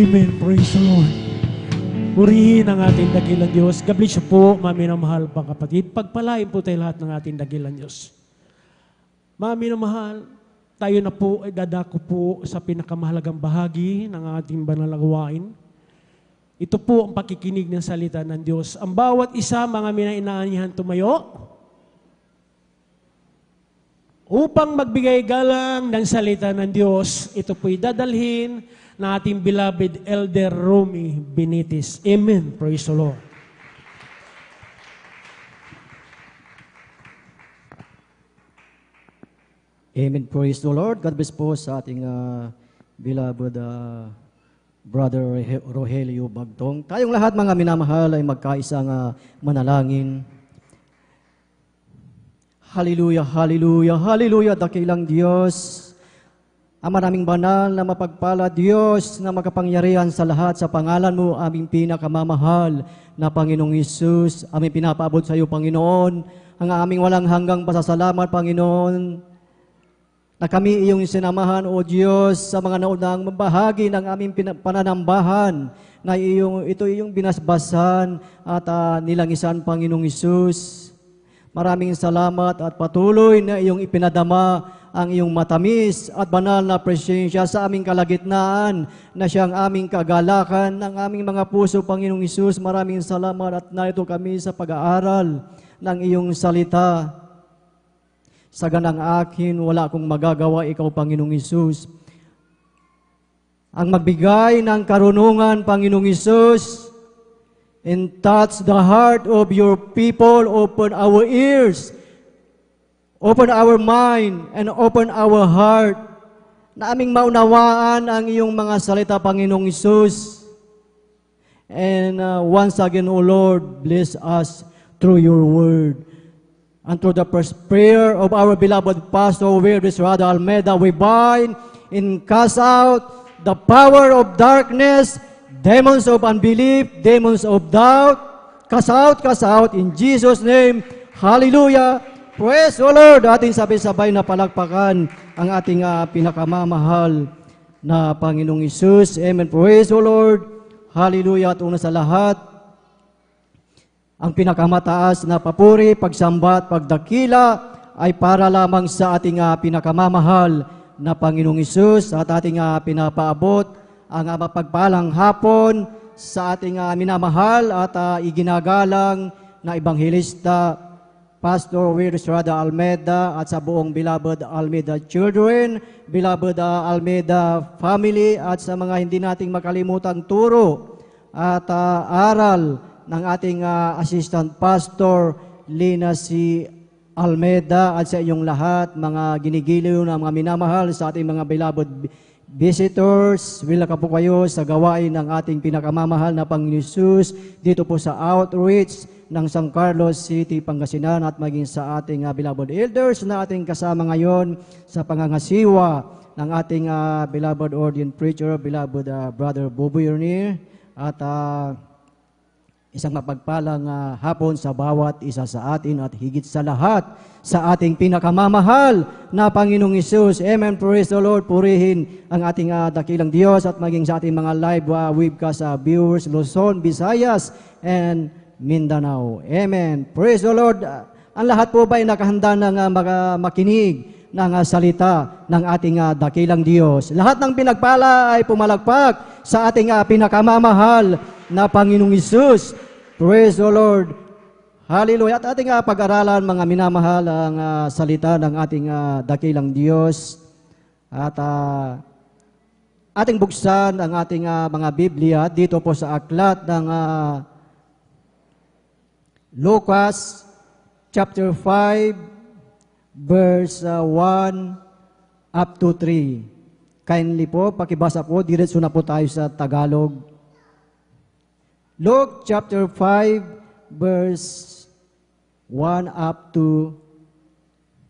Amen. Praise the Lord. Purihin ang ating dakilang Diyos. God bless you po, mga minamahal pang kapatid. Pagpalain po tayo lahat ng ating dakilang Diyos. Mga minamahal, tayo na po ay dadako po sa pinakamahalagang bahagi ng ating banal na gawain. Ito po ang pakikinig ng salita ng Diyos. Ang bawat isa, mga inaanyahan tumayo upang magbigay galang ng salita ng Diyos. Ito po'y dadalhin ng ating beloved Elder Romy Benitez. Amen. Praise the Lord. Amen. Praise the Lord. God bless po sa ating beloved Brother Rogelio Bagtong. Tayong lahat mga minamahal ay magkaisang manalangin. Hallelujah, hallelujah, hallelujah, dakilang Diyos. Ang maraming banal na mapagpala Diyos na makapangyarihan sa lahat sa pangalan mo, aming pinakamamahal na Panginoong Hesus. Aming pinapaabot sa iyo, Panginoon, ang aming walang hanggang pasasalamat, Panginoon, na kami iyong sinamahan, O Diyos, sa mga naunang bahagi ng aming pananambahan, na ito iyong binasbasan at nilangisan, Panginoong Hesus. Maraming salamat at patuloy na iyong ipinadama ang iyong matamis at banal na presensya sa aming kalagitnaan na siyang aming kagalakan ng aming mga puso, Panginoong Hesus. Maraming salamat at narito kami sa pag-aaral ng iyong salita. Sa ganang akin, wala akong magagawa, ikaw, Panginoong Hesus. Ang magbigay ng karunungan, Panginoong Hesus, and touch the heart of your people. Open our ears, open our mind, and open our heart, na aming maunawaan ang iyong mga salita, Panginoong Hesus. And once again, O Lord, bless us through your word. And through the first prayer of our beloved Pastor Willis Rada Almeida, we bind and cast out the power of darkness, demons of unbelief, demons of doubt. Cast out in Jesus' name. Hallelujah. Praise the Lord. Ating sabay-sabay na palakpakan ang ating pinakamamahal na Panginoong Hesus. Amen. Praise the Lord. Hallelujah. At una sa lahat, ang pinakamataas na papuri, pagsamba at pagdakila ay para lamang sa ating pinakamamahal na Panginoong Hesus at ating pinapaabot ang mapagpalang hapon sa ating minamahal at iginagalang na Ebanghelista, Pastor Willis Rada Almeida, at sa buong beloved Almeida children, beloved Almeida family, at sa mga hindi nating makalimutang turo at aral ng ating assistant pastor, Lina C. Almeida, at sa inyong lahat, mga ginigiliw na mga minamahal sa ating mga beloved visitors. Welcome po kayo sa gawain ng ating pinakamamahal na Panginoon Hesus dito po sa outreach ng San Carlos City, Pangasinan, at maging sa ating beloved elders na ating kasama ngayon sa pangangasiwa ng ating beloved ordained preacher, beloved Brother Bobo Yernir, at isang mapagpalang hapon sa bawat isa sa atin at higit sa lahat sa ating pinakamamahal na Panginoong Hesus. Amen. Praise the Lord. Purihin ang ating dakilang Diyos at maging sa ating mga live webcast viewers, Luzon, Visayas, and Mindanao. Amen. Praise the Lord. Ang lahat po ba ay nakahanda ng makinig ng salita ng ating dakilang Diyos? Lahat ng pinagpala ay pumalagpak sa ating pinakamamahal na Panginoong Hesus. Praise the Lord. Hallelujah. At ating pag-aralan, mga minamahal, ang salita ng ating dakilang Diyos. At ating buksan ang ating mga Biblia dito po sa aklat ng Lucas chapter 5 verse 1 up to 3. Kindly po, pakibasa po, diretso na po tayo sa Tagalog. Luke chapter 5 verse 1 up to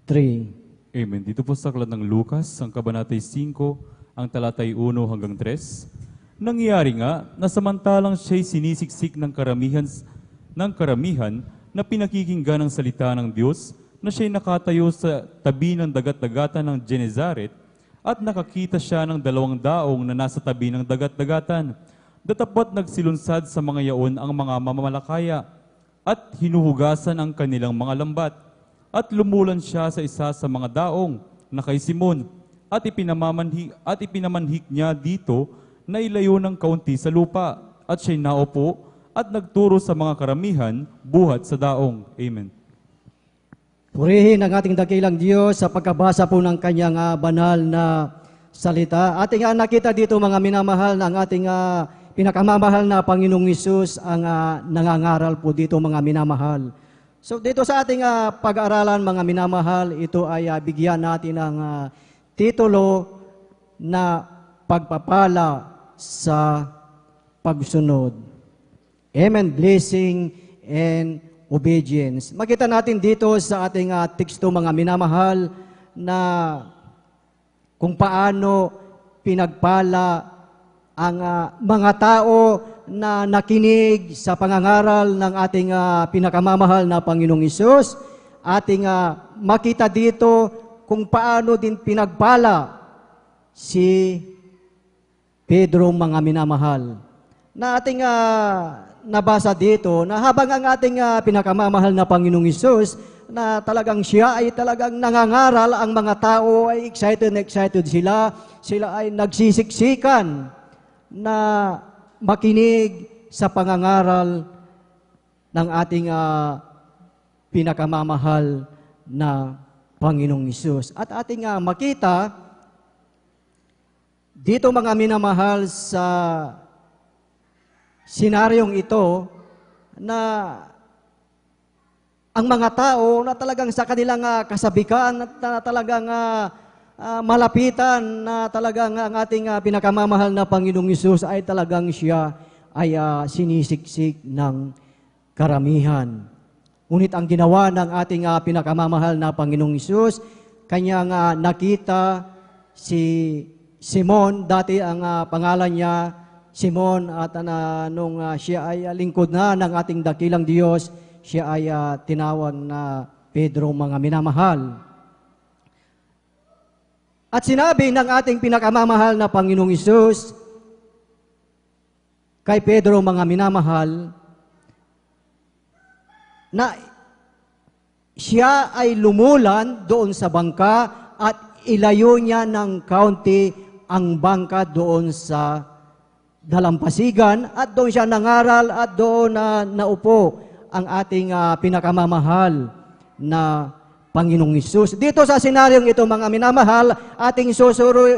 3. Amen. Dito po sa aklat ng Lucas, ang kabanatay 5, ang talatay 1 hanggang 3. Nangyari nga na samantalang siya'y sinisiksik ng karamihan na pinakikinggan ng salita ng Diyos, na siya'y nakatayo sa tabi ng dagat-dagatan ng Genezaret, At nakakita siya ng 2 daong na nasa tabi ng dagat-dagatan. Datapot nagsilunsad sa mga yaon ang mga mamamalakaya at hinuhugasan ang kanilang mga lambat. At lumulan siya sa isa sa mga daong na kay Simon at ipinamanhik niya dito na ilayo ng kaunti sa lupa. At siya'y naupo at nagturo sa mga karamihan buhat sa daong. Amen. Purihin ang ating dakilang Diyos sa pagkabasa po ng kanyang banal na salita. Ating nakita dito mga minamahal na ang ating pinakamamahal na Panginoong Hesus ang nangangaral po dito mga minamahal. So dito sa ating pag-aaralan mga minamahal, ito ay bigyan natin ng titulo na pagpapala sa pagsunod. Amen. Blessing and obedience. Makita natin dito sa ating teksto mga minamahal na kung paano pinagpala ang mga tao na nakinig sa pangangaral ng ating pinakamamahal na Panginoong Hesus. Ating makita dito kung paano din pinagpala si Pedro mga minamahal. Na ating nabasa dito na habang ang ating pinakamamahal na Panginoong Hesus na talagang siya ay talagang nangangaral, ang mga tao ay excited na excited sila. Sila ay nagsisiksikan na makinig sa pangangaral ng ating pinakamamahal na Panginoong Hesus. At ating makita dito mga minamahal sa senaryong ito na ang mga tao na talagang sa kanilang kasabikan na talagang malapitan na talagang ang ating pinakamamahal na Panginoong Hesus ay talagang siya ay sinisiksik ng karamihan. Ngunit ang ginawa ng ating pinakamamahal na Panginoong Hesus, kanyang nakita si Simon, dati ang pangalan niya Simon, at nung siya ay lingkod na ng ating dakilang Diyos, siya ay tinawag na Pedro mga minamahal. At sinabi ng ating pinakamamahal na Panginoong Hesus kay Pedro mga minamahal na siya ay lumulan doon sa bangka at ilayo niya ng kaunti ang bangka doon sa dalampasigan at doon siya nangaral at doon naupo ang ating pinakamamahal na Panginoong Hesus. Dito sa senaryong ito mga minamahal, ating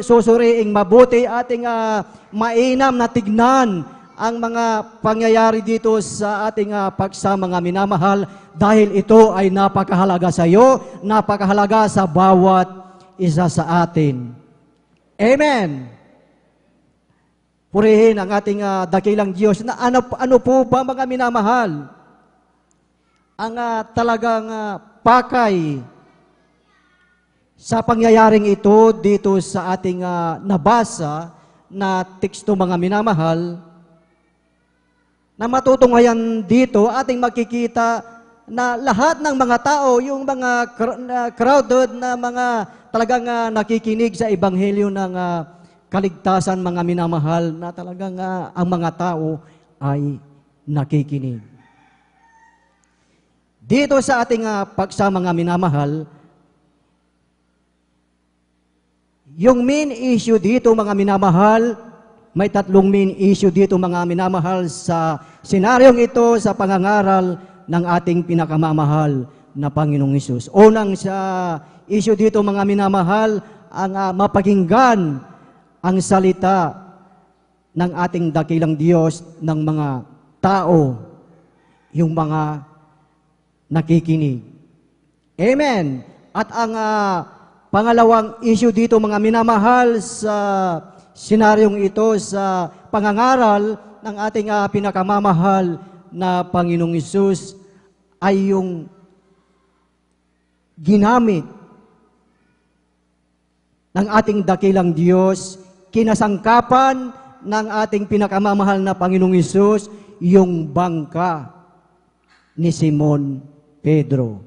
susuriing mabuti, ating mainam na tignan ang mga pangyayari dito sa ating paksa mga minamahal dahil ito ay napakahalaga sa iyo, napakahalaga sa bawat isa sa atin. Amen. Purihin ang ating dakilang Diyos na ano po ba mga minamahal ang talagang pakay sa pangyayaring ito dito sa ating nabasa na teksto mga minamahal, na matutunghayan dito ating makikita na lahat ng mga tao, yung mga crowded na mga talagang nakikinig sa ebanghelyo ng kaligtasan mga minamahal, na talagang ang mga tao ay nakikinig. Dito sa ating paksa mga minamahal, yung main issue dito mga minamahal, may 3 main issue dito mga minamahal sa senaryong ito sa pangangaral ng ating pinakamamahal na Panginoong Hesus. Unang sa issue dito mga minamahal, ang mapakinggan ang salita ng ating dakilang Diyos ng mga tao, yung mga nakikinig. Amen. At ang pangalawang issue dito mga minamahal sa senaryong ito sa pangangaral ng ating pinakamamahal na Panginoong Hesus ay yung ginamit ng ating dakilang Diyos, kinasangkapan ng ating pinakamamahal na Panginoong Hesus, yung bangka ni Simon Pedro.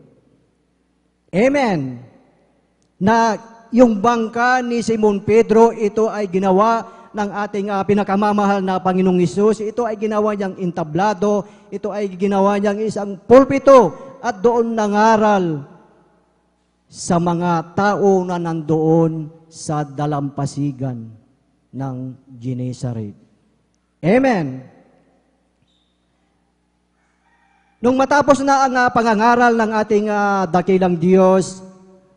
Amen. Na yung bangka ni Simon Pedro, ito ay ginawa ng ating pinakamamahal na Panginoong Hesus. Ito ay ginawa niyang entablado, ito ay ginawa niyang isang pulpito at doon nangaral sa mga tao na nandoon sa dalampasigan ng Genesaret. Amen. Nung matapos na ang pangangaral ng ating dakilang Diyos,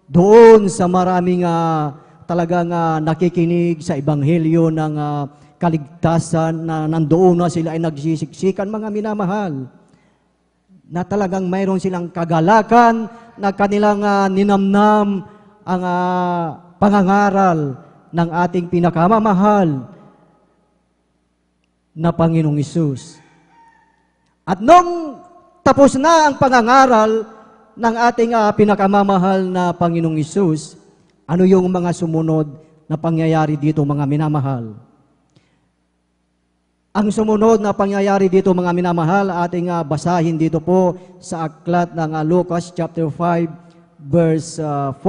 doon sa maraming talagang nakikinig sa ebanghelyo ng kaligtasan na nandoon na sila ay nagsisiksikan, mga minamahal, na talagang mayroon silang kagalakan na kanilang ninamnam ang pangangaral ng ating pinakamamahal na Panginoong Hesus. At nung tapos na ang pangangaral ng ating pinakamamahal na Panginoong Hesus, ano yung mga sumunod na pangyayari dito, mga minamahal? Ang sumunod na pangyayari dito, mga minamahal, ating basahin dito po sa aklat ng Lucas chapter 5 verse 4.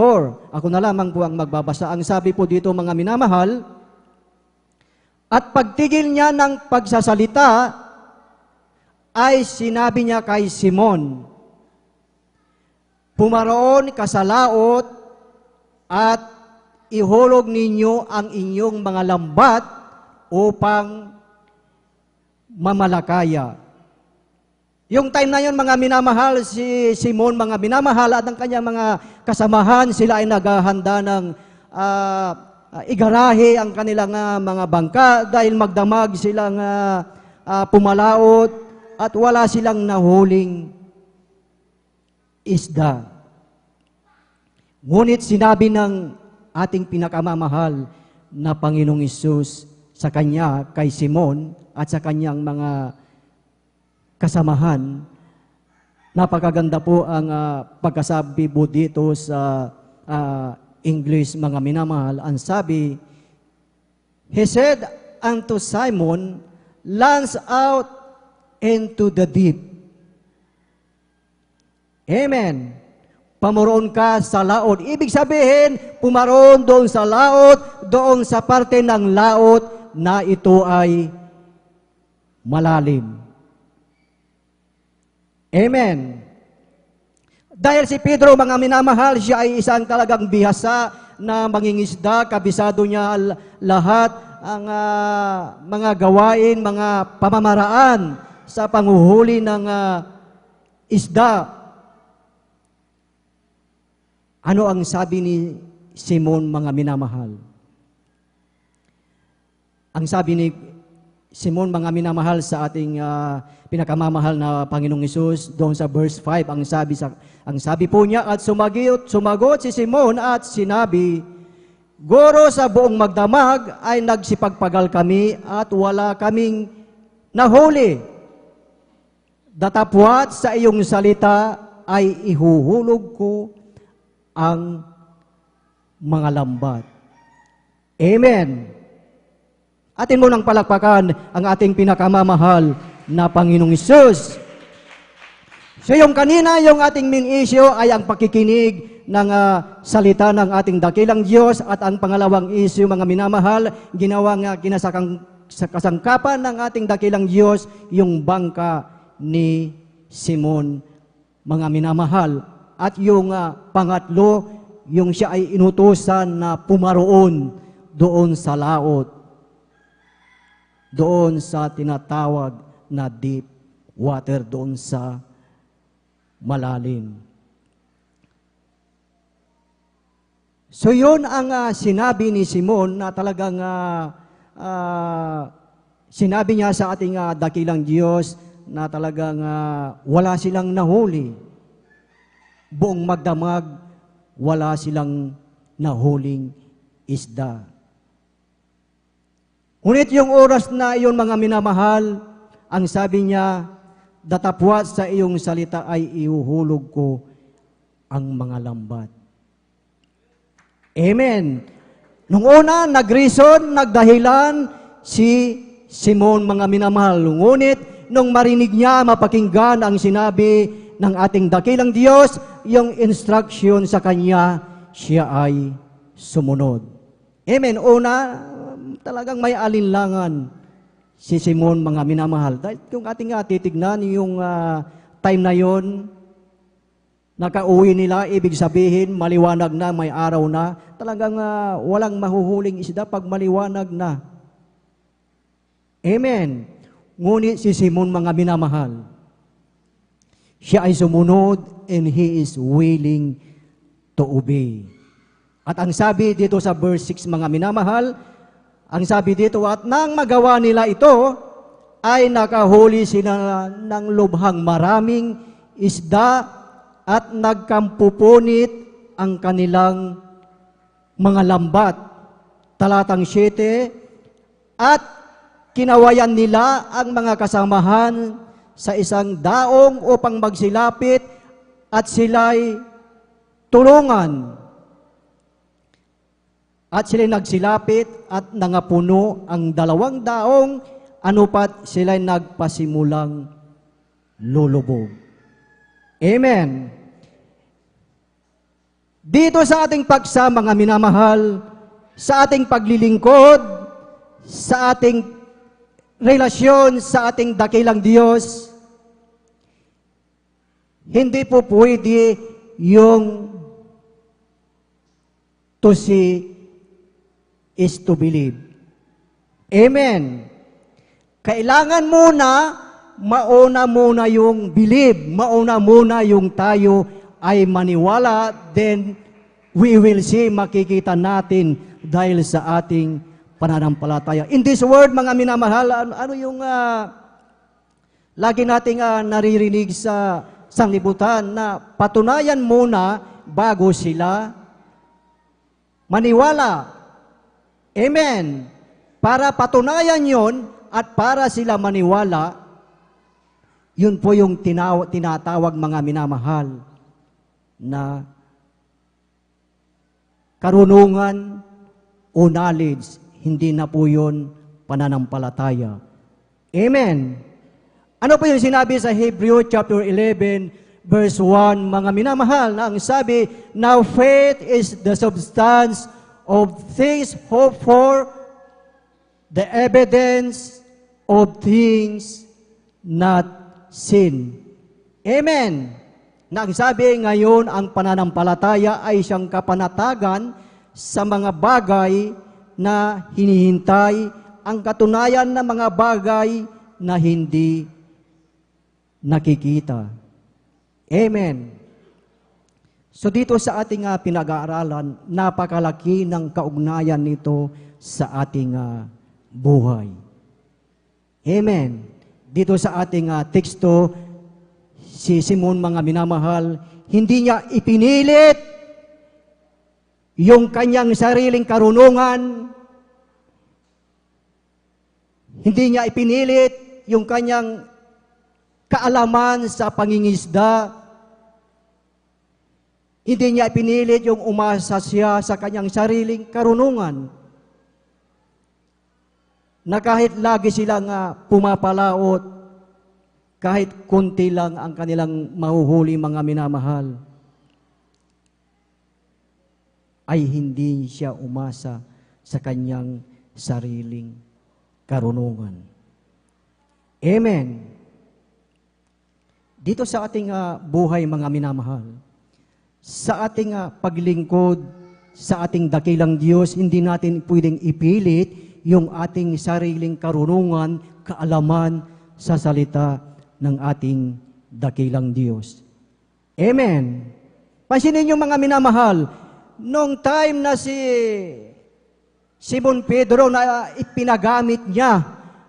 Ako na lamang po ang magbabasa. Ang sabi po dito, mga minamahal, at pagtigil niya ng pagsasalita, ay sinabi niya kay Simon, pumaroon ka sa laot at ihulog ninyo ang inyong mga lambat upang mamalakaya. Yung time na yun, mga minamahal, si Simon, mga minamahal, at ang kanyang mga kasamahan, sila ay naghahanda ng igarahe ang kanilang mga bangka dahil magdamag silang pumalaot at wala silang nahuling isda. Ngunit sinabi ng ating pinakamamahal na Panginoong Hesus sa kanya, kay Simon at sa kanyang mga kasamahan, napakaganda po ang pagkasabi po dito sa English, mga minamahal. Ang sabi, He said unto Simon, launch out into the deep. Amen. Pamuroon ka sa laot. Ibig sabihin, pumaroon doon sa laot, doon sa parte ng laot na ito ay malalim. Amen. Dahil si Pedro, mga minamahal, siya ay isang talagang bihasa na mangingisda, kabisado niya lahat ang mga gawain, mga pamamaraan sa panguhuli ng isda. Ano ang sabi ni Simon, mga minamahal? Ang sabi ni Simon, mga minamahal, sa ating pinakamamahal na Panginoong Hesus, doon sa verse 5, ang sabi po niya, at sumagot si Simon at sinabi, Guro, sa buong magdamag ay nagsipagpagal kami at wala kaming nahuli. Datapwat sa iyong salita ay ihuhulog ko ang mga lambat. Amen. Atin mo nang palakpakan ang ating pinakamamahal na Panginoong Hesus. So yung kanina, yung ating main issue ay ang pakikinig ng salita ng ating dakilang Diyos, at ang pangalawang issue, mga minamahal, ginawang kasangkapan ng ating dakilang Diyos, yung bangka ni Simon, mga minamahal. At yung pangatlo, yung siya ay inutusan na pumaroon doon sa laot, doon sa tinatawag na deep water, doon sa malalim. So yun ang sinabi ni Simon na talagang sinabi niya sa ating dakilang Diyos na talagang wala silang nahuli. Buong magdamag, wala silang nahuling isda. Ngunit yung oras na iyon, mga minamahal, ang sabi niya, datapwat sa iyong salita ay ihuhulog ko ang mga lambat. Amen. Nung una, nagreason, nagdahilan si Simon, mga minamahal. Ngunit, nung marinig niya, mapakinggan ang sinabi ng ating dakilang Diyos, yung instruction sa kanya, siya ay sumunod. Amen. Una, talagang may alinlangan si Simon, mga minamahal. Dahil kung ating titignan yung time na yon, nakauwi nila, ibig sabihin, maliwanag na, may araw na. Talagang walang mahuhuling isda pag maliwanag na. Amen. Ngunit si Simon, mga minamahal, siya ay sumunod and he is willing to obey. At ang sabi dito sa verse 6, mga minamahal, ang sabi dito, at nang magawa nila ito, ay nakahuli sila ng lubhang maraming isda at nagkampupunit ang kanilang mga lambat. Talatang 7, at kinawayan nila ang mga kasamahan sa isang daong upang magsilapit at sila'y tulungan. At sila'y nagsilapit at nangapuno ang 2 daong, anupat sila'y nagpasimulang lulubog. Amen. Dito sa ating paksa, mga minamahal, sa ating paglilingkod, sa ating relasyon sa ating dakilang Diyos, hindi po pwede yung to see is to believe. Amen. Kailangan mauna muna yung believe, mauna muna yung tayo ay maniwala, then we will see, makikita natin dahil sa ating pananampalataya. In this word, mga minamahal, ano yung lagi nating naririnig sa sanglibutan na patunayan muna bago sila maniwala. Amen. Para patunayan yon at para sila maniwala, yun po yung tinatawag, mga minamahal, na karunungan o knowledge. Hindi na po yun pananampalataya. Amen. Ano po yung sinabi sa Hebrew chapter 11 verse 1, mga minamahal, na ang sabi, now faith is the substance of things hoped for, the evidence of things not seen. Amen. Na ang sabi ngayon, ang pananampalataya ay siyang kapanatagan sa mga bagay na hinihintay, ang katunayan ng mga bagay na hindi nakikita. Amen. So dito sa ating pinag-aaralan, napakalaki ng kaugnayan nito sa ating buhay. Amen. Dito sa ating teksto, si Simon, mga minamahal, hindi niya ipinilit yung kanyang sariling karunungan, hindi niya ipinilit yung kanyang kaalaman sa pangingisda, hindi niya ipinilit yung umasa siya sa kanyang sariling karunungan, na kahit lagi silang pumapalaot, kahit kunti lang ang kanilang mahuhuli, mga minamahal, ay hindi siya umasa sa kanyang sariling karunungan. Amen. Dito sa ating buhay, mga minamahal, sa ating paglingkod sa ating dakilang Diyos, hindi natin pwedeng ipilit yung ating sariling karunungan, kaalaman sa salita ng ating dakilang Diyos. Amen. Pansinin niyo, mga minamahal, nung time na si Simon Pedro na ipinagamit niya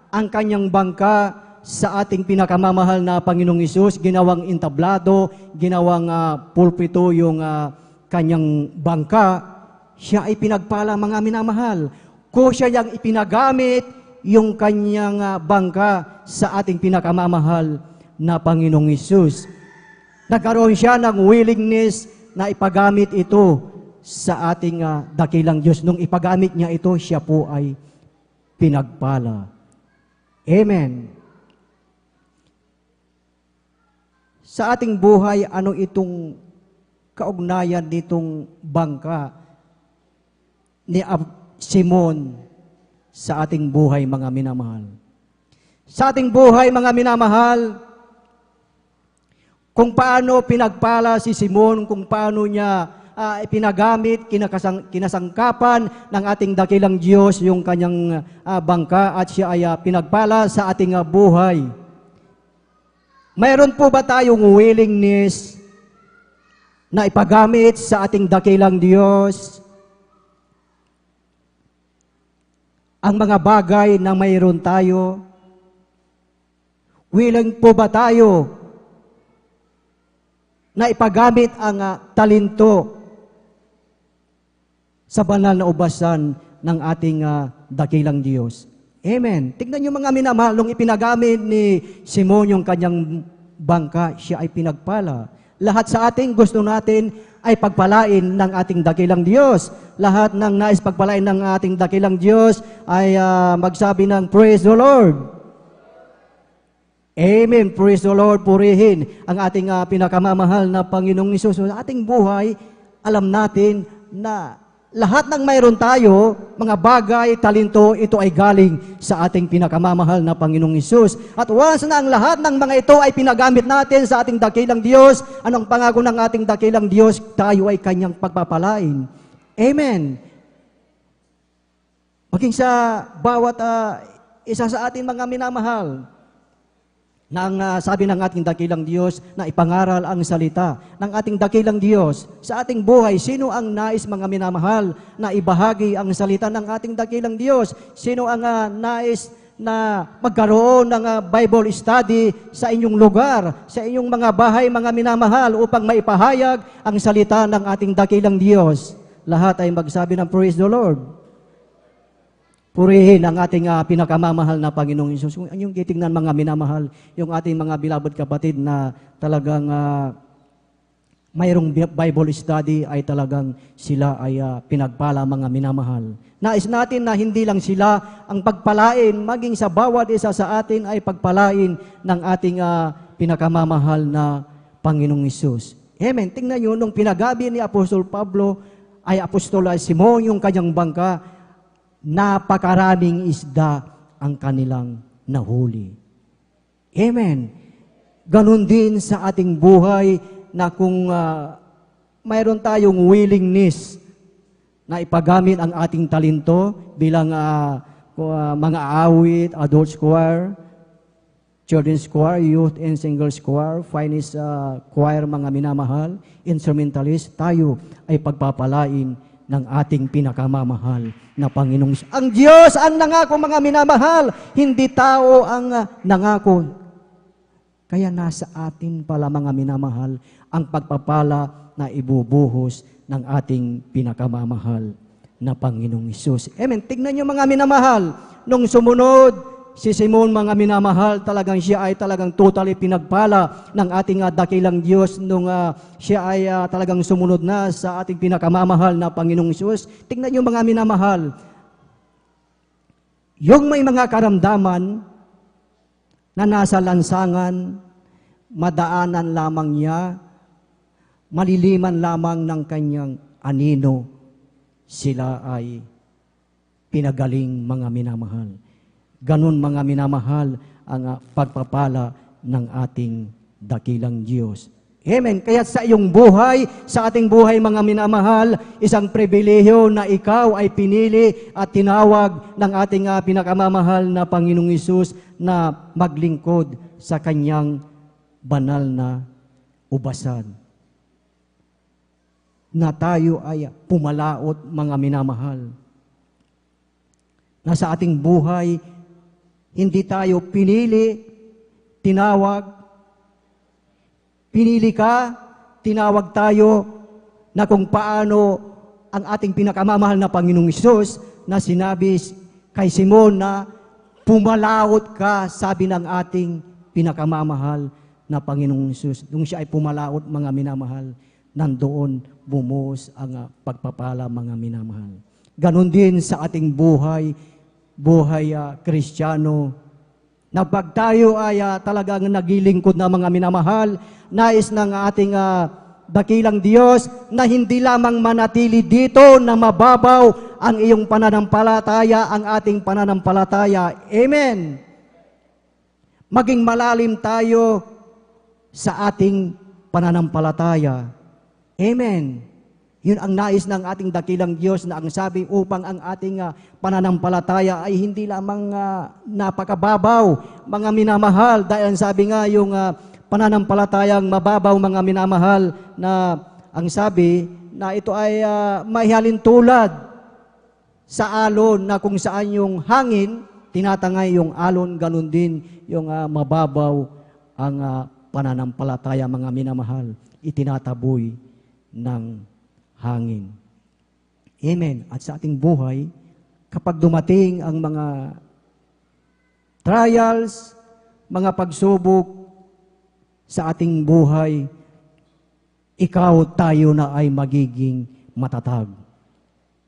ang kanyang bangka sa ating pinakamamahal na Panginoong Hesus, ginawang entablado, ginawang pulpito yung kanyang bangka, siya ay pinagpala, mga minamahal. Kung siya yung ipinagamit yung kanyang bangka sa ating pinakamamahal na Panginoong Hesus, nagkaroon siya ng willingness na ipagamit ito sa ating dakilang Diyos. Nung ipagamit niya ito, siya po ay pinagpala. Amen. Sa ating buhay, ano itong kaugnayan nitong bangka ni Simon sa ating buhay, mga minamahal. Sa ating buhay, mga minamahal, kung paano pinagpala si Simon, kung paano niya pinagamit, kinasangkapan ng ating dakilang Diyos yung kanyang bangka at siya ay pinagpala sa ating buhay. Mayroon po ba tayong willingness na ipagamit sa ating dakilang Diyos ang mga bagay na mayroon tayo? Willing po ba tayo na ipagamit ang talento sa banal na ubasan ng ating dakilang Diyos? Amen. Tignan niyo, mga minamahal, nung ipinagamit ni Simon yung kanyang bangka, siya ay pinagpala. Lahat sa ating gusto natin ay pagpalain ng ating dakilang Diyos. Lahat ng nais pagpalain ng ating dakilang Diyos ay magsabi ng praise the Lord. Amen. Praise the Lord. Purihin ang ating pinakamamahal na Panginoong Hesus. Sa ating buhay, alam natin na lahat ng mayroon tayo, mga bagay, talento, ito ay galing sa ating pinakamamahal na Panginoong Hesus. At once na ang lahat ng mga ito ay pinagamit natin sa ating dakilang Diyos, anong pangako ng ating dakilang Diyos? Tayo ay kanyang pagpapalain. Amen. Maging sa bawat isa sa ating mga minamahal, nang sabi ng ating dakilang Diyos na ipangaral ang salita ng ating dakilang Diyos sa ating buhay. Sino ang nais, mga minamahal, na ibahagi ang salita ng ating dakilang Diyos? Sino ang nais na magkaroon ng Bible study sa inyong lugar, sa inyong mga bahay, mga minamahal, upang maipahayag ang salita ng ating dakilang Diyos? Lahat ay magsabi ng praise the Lord. Purihin ang ating pinakamamahal na Panginoong Hesus. Kung yung titingnan, mga minamahal, yung ating mga beloved kapatid na talagang mayroong Bible study, ay talagang sila ay pinagpala, mga minamahal. Nais natin na hindi lang sila ang pagpalain, maging sa bawat isa sa atin ay pagpalain ng ating pinakamamahal na Panginoong Hesus. Amen. Tingnan nyo, nung pinagabi ni Apostol Pablo, ay Apostol Simon yung kanyang bangka, napakaraming isda ang kanilang nahuli. Amen. Ganon din sa ating buhay na kung mayroon tayong willingness na ipagamit ang ating talento bilang mga awit, adult choir, children's choir, youth and singles choir, finest choir, mga minamahal, instrumentalist, tayo ay pagpapalain ng ating pinakamamahal na Panginoong Hesus. Ang Diyos ang nangako, mga minamahal, hindi tao ang nangako. Kaya nasa atin pala, mga minamahal, ang pagpapala na ibubuhos ng ating pinakamamahal na Panginoong Hesus. Amen. Tignan niyo, mga minamahal, nung sumunod si Simon, mga minamahal, talagang siya ay talagang totally pinagpala ng ating dakilang Diyos nung siya ay talagang sumunod na sa ating pinakamamahal na Panginoong Hesus. Tingnan niyo, mga minamahal, yung may mga karamdaman na nasa lansangan, madaanan lamang niya, maliliman lamang ng kanyang anino, sila ay pinagaling, mga minamahal. Ganon, mga minamahal, ang pagpapala ng ating dakilang Diyos. Amen. Kaya sa iyong buhay, sa ating buhay, mga minamahal, isang pribilehiyo na ikaw ay pinili at tinawag ng ating pinakamamahal na Panginoong Hesus na maglingkod sa kanyang banal na ubasan. Na tayo ay pumalaot, mga minamahal. Na sa ating buhay, hindi tayo pinili, tinawag. Pinili ka, tinawag tayo na kung paano ang ating pinakamamahal na Panginoong Hesus na sinabi kay Simon na pumalaot ka, sabi ng ating pinakamamahal na Panginoong Hesus. Nung siya ay pumalaot, mga minamahal, nandoon bumuhos ang pagpapala, mga minamahal. Ganon din sa ating buhay Kristiyano, na pag tayo ay talagang naglilingkod na, mga minamahal, nais ng ating dakilang Diyos na hindi lamang manatili dito na mababaw ang iyong pananampalataya, ang ating pananampalataya. Amen. Maging malalim tayo sa ating pananampalataya. Amen. Yun ang nais ng ating dakilang Diyos na ang sabi upang ang ating pananampalataya ay hindi lamang napakababaw, mga minamahal. Dahil ang sabi nga yung pananampalatayang mababaw, mga minamahal, na ang sabi na ito ay maihalin tulad sa alon na kung saan yung hangin, tinatangay yung alon, ganun din yung mababaw ang pananampalataya, mga minamahal, itinataboy ng hangin. Amen. At sa ating buhay, kapag dumating ang mga trials, mga pagsubok sa ating buhay, ikaw, tayo na ay magiging matatag.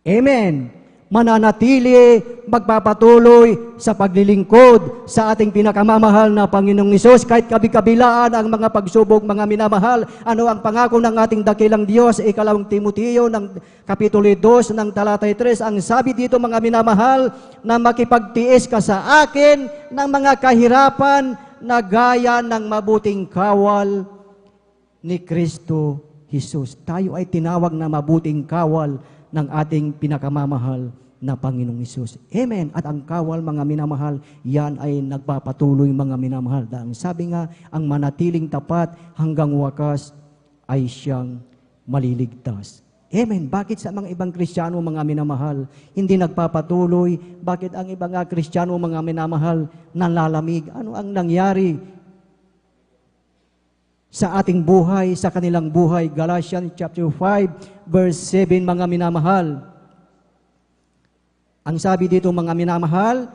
Amen. Mananatili, magpapatuloy sa paglilingkod sa ating pinakamamahal na Panginoong Hesus kahit kabi-kabilaan ang mga pagsubok, mga minamahal. Ano ang pangako ng ating dakilang Diyos? Ikalawang Timoteo ng Kapitulo 2 ng talatay 3. Ang sabi dito, mga minamahal, na makipagtiis ka sa akin ng mga kahirapan na gaya ng mabuting kawal ni Kristo Hesus. Tayo ay tinawag na mabuting kawal ng ating pinakamamahal na Panginoong Hesus. Amen. At ang kawal, mga minamahal, yan ay nagpapatuloy, mga minamahal. Dahil sabi nga, ang manatiling tapat hanggang wakas ay siyang maliligtas. Amen. Bakit sa mga ibang Kristiyano, mga minamahal, hindi nagpapatuloy? Bakit ang ibang Kristiyano, mga minamahal, nanlalamig? Ano ang nangyari sa ating buhay, sa kanilang buhay? Galatians chapter 5, verse 7, mga minamahal. Ang sabi dito, mga minamahal,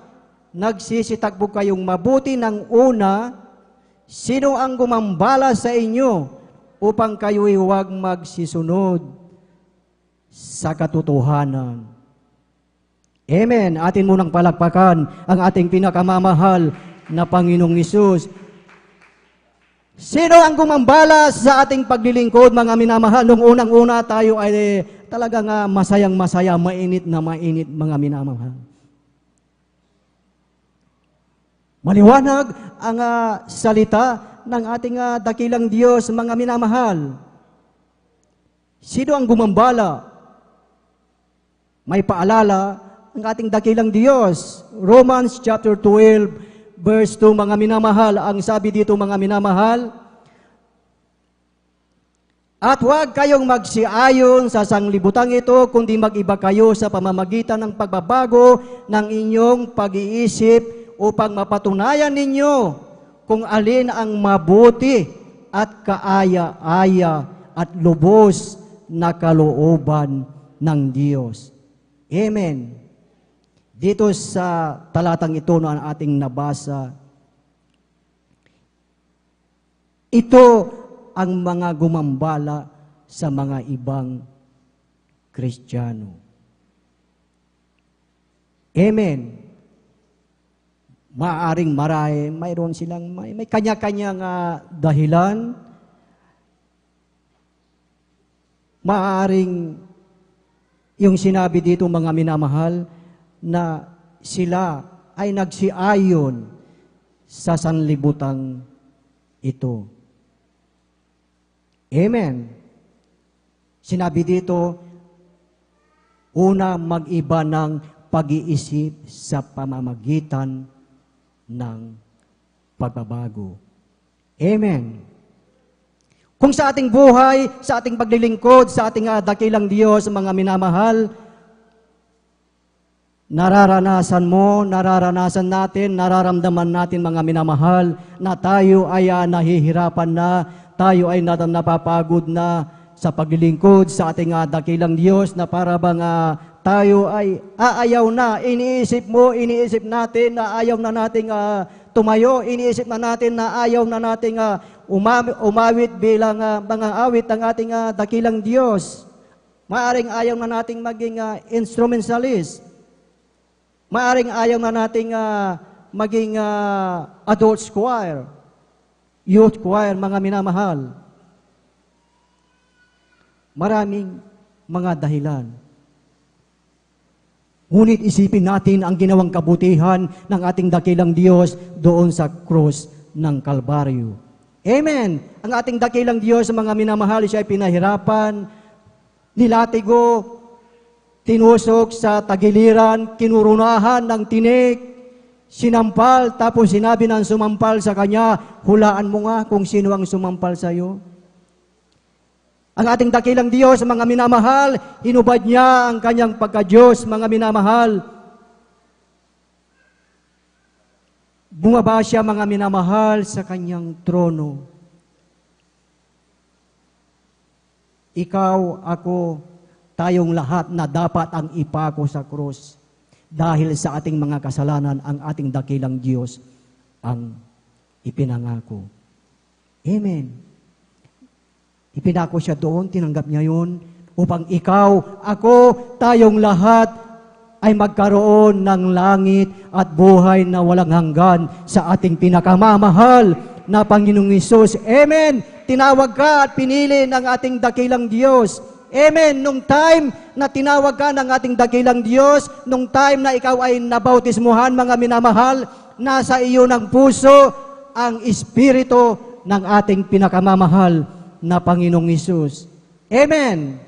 nagsisitagpo kayong mabuti ng una, sino ang gumambala sa inyo upang kayo'y huwag magsisunod sa katotohanan. Amen. Atin munang palakpakan ang ating pinakamamahal na Panginoong Hesus. Sino ang gumambala sa ating paglilingkod, mga minamahal? Nung unang-una tayo ay talagang masayang-masaya, mainit na mainit, mga minamahal. Maliwanag ang salita ng ating dakilang Diyos, mga minamahal. Sino ang gumambala? May paalala ang ating dakilang Diyos. Romans chapter 12, verse 2, mga minamahal, ang sabi dito, mga minamahal, at huwag kayong magsiayon sa sanglibutang ito, kundi mag-iba kayo sa pamamagitan ng pagbabago ng inyong pag-iisip upang mapatunayan ninyo kung alin ang mabuti at kaaya-aya at lubos na kalooban ng Diyos. Amen. Dito sa talatang ito na ating nabasa, ito ang mga gumambala sa mga ibang Kristiyano. Amen. Maaring mayroon silang may kanya-kanyang dahilan. Maaring yung sinabi dito, mga minamahal, na sila ay nagsiayon sa sanlibutang ito. Amen. Sinabi dito, una, mag-iba ng pag-iisip sa pamamagitan ng pagbabago. Amen. Kung sa ating buhay, sa ating paglilingkod, sa ating dakilang Diyos, mga minamahal, nararanasan natin, nararamdaman natin, mga minamahal, na tayo ay nahihirapan na, tayo ay napapagod na sa paglilingkod sa ating dakilang Diyos, na para bang tayo ay aayaw na. Iniisip natin na ayaw na nating tumayo, iniisip na natin na ayaw na nating umawit bilang mga awit ng ating dakilang Diyos. Maaring ayaw na nating maging instrumentalist. Maaring ayaw na nating maging adult choir, youth choir, mga minamahal. Maraming mga dahilan. Ngunit isipin natin ang ginawang kabutihan ng ating dakilang Diyos doon sa krus ng Kalbaryo. Amen! Ang ating dakilang Diyos, mga minamahal, siya ay pinahirapan, nilatigo, tinusok sa tagiliran, kinurunahan ng tinik, sinampal, tapos sinabi ng sumampal sa kanya, hulaan mo nga kung sino ang sumampal sa iyo. Ang ating dakilang Diyos, mga minamahal, hinubad niya ang kanyang pagka-Diyos, mga minamahal. Bumaba siya, mga minamahal, sa kanyang trono. Ikaw, ako, tayong lahat na dapat ang ipako sa krus. Dahil sa ating mga kasalanan, ang ating dakilang Diyos ang ipinangako. Amen. Ipinako siya doon, tinanggap niya yun, upang ikaw, ako, tayong lahat ay magkaroon ng langit at buhay na walang hanggan sa ating pinakamamahal na Panginoong Hesus. Amen! Tinawag ka at pinili ng ating dakilang Diyos. Amen! Nung time na tinawag ka ng ating dakilang Diyos, nung time na ikaw ay nabautismuhan, mga minamahal, nasa iyo ng puso ang Espiritu ng ating pinakamamahal na Panginoong Hesus. Amen!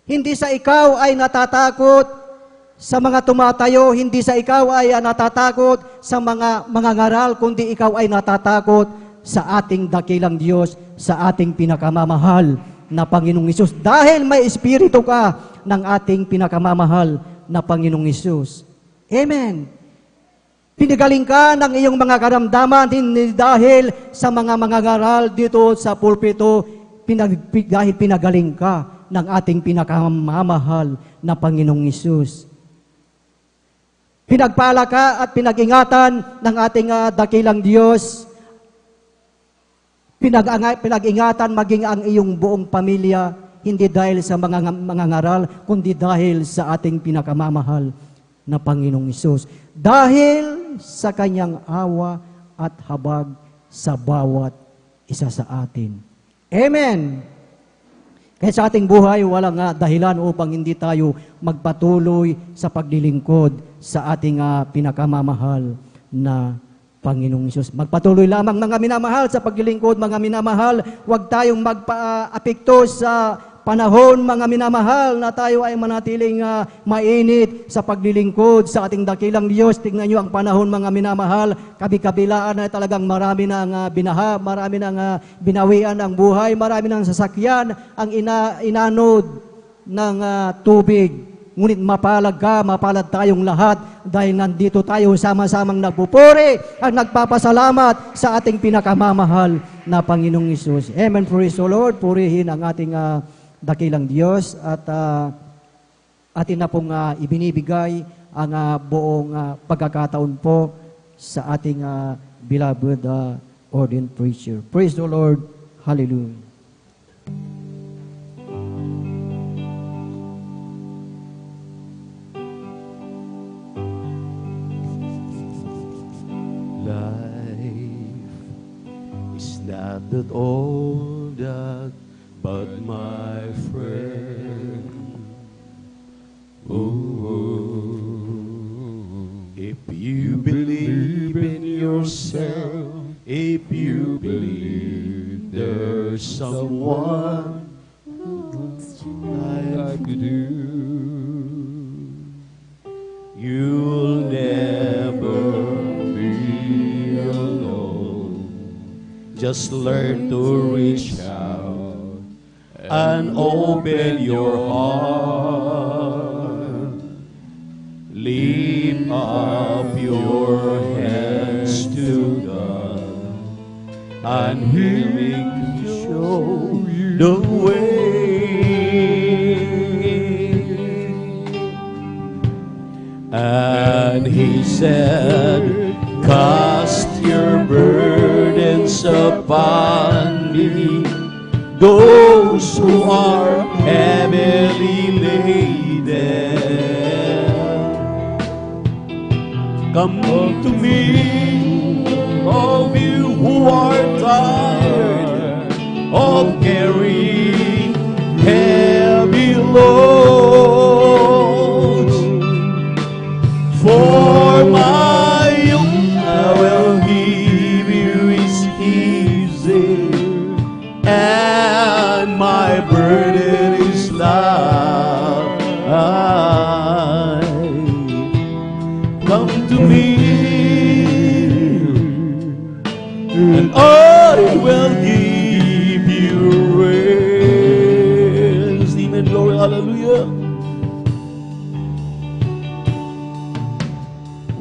Hindi sa ikaw ay natatakot sa mga tumatayo, hindi sa ikaw ay natatakot sa mga ngaral, kundi ikaw ay natatakot sa ating dakilang Diyos, sa ating pinakamamahal na Panginoong Hesus. Dahil may Espiritu ka ng ating pinakamamahal na Panginoong Hesus. Amen! Pinagaling ka ng iyong mga karamdaman hindi dahil sa mga ngaral dito sa pulpito, dahil pinagaling ka ng ating pinakamamahal na Panginoong Hesus. Pinagpala ka at pinag-ingatan ng ating dakilang Diyos. Pinag-ingatan maging ang iyong buong pamilya, hindi dahil sa mga ngaral, kundi dahil sa ating pinakamamahal na Panginoong Hesus. Dahil sa kanyang awa at habag sa bawat isa sa atin. Amen! Kaya sa ating buhay, walang dahilan upang hindi tayo magpatuloy sa paglilingkod sa ating pinakamamahal na Panginoong Hesus. Magpatuloy lamang, mga minamahal, sa paglilingkod, mga minamahal. Huwag tayong magpa-apekto sa panahon, mga minamahal, na tayo ay manatiling mainit sa paglilingkod sa ating dakilang Diyos. Tingnan nyo ang panahon, mga minamahal, kabi-kabilaan na talagang marami ng binaha, marami ng binawian ang buhay, marami ng sasakyan ang inanod ng tubig. Ngunit mapalad ka, mapalad tayong lahat dahil nandito tayo sama-samang nagpupuri at nagpapasalamat sa ating pinakamamahal na Panginoong Hesus. Amen. Praise the Lord. Purihin ang ating dakilang Diyos at atin na pong ibinibigay ang buong pagkakataon po sa ating beloved ordained preacher. Praise the Lord. Hallelujah. Life is not that all that, but my friend. If you believe in yourself, if you believe there's someone like you, you'll never be alone. Just learn to reach out and open your heart. Lift up your hands to God, and He will show you the way. And He said, cast your burdens upon me, those who are heavily laden. Come to me, all you who are tired of carrying heavy loads. and I will give you rest. Amen. Glory, hallelujah.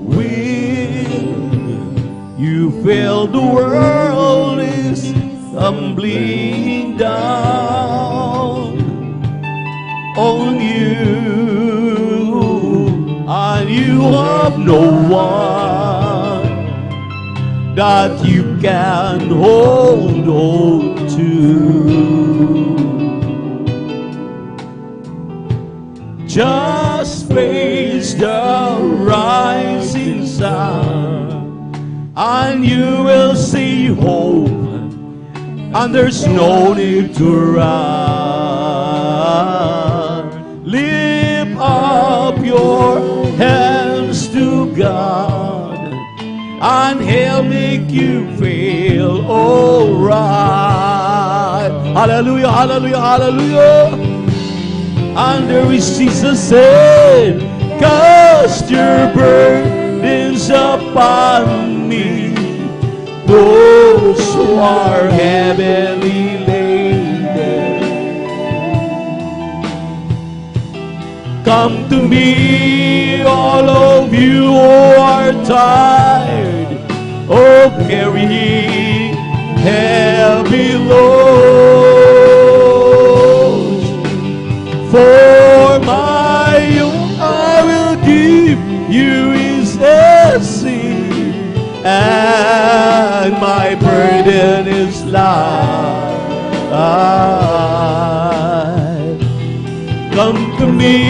When you feel the world is tumbling down on you, and you have no one that you can hold on to. Just face the rising sun, and you will see hope, and there's no need to run. Lift up your hands to God, and He'll make you feel alright. Hallelujah, hallelujah, hallelujah. And there is Jesus said, cast your burdens upon me, those who are heavily laden. Come to me, all of you who are tired of carrying heavy loads. For my yoke I will give you is easy, and my burden is light. Come to me,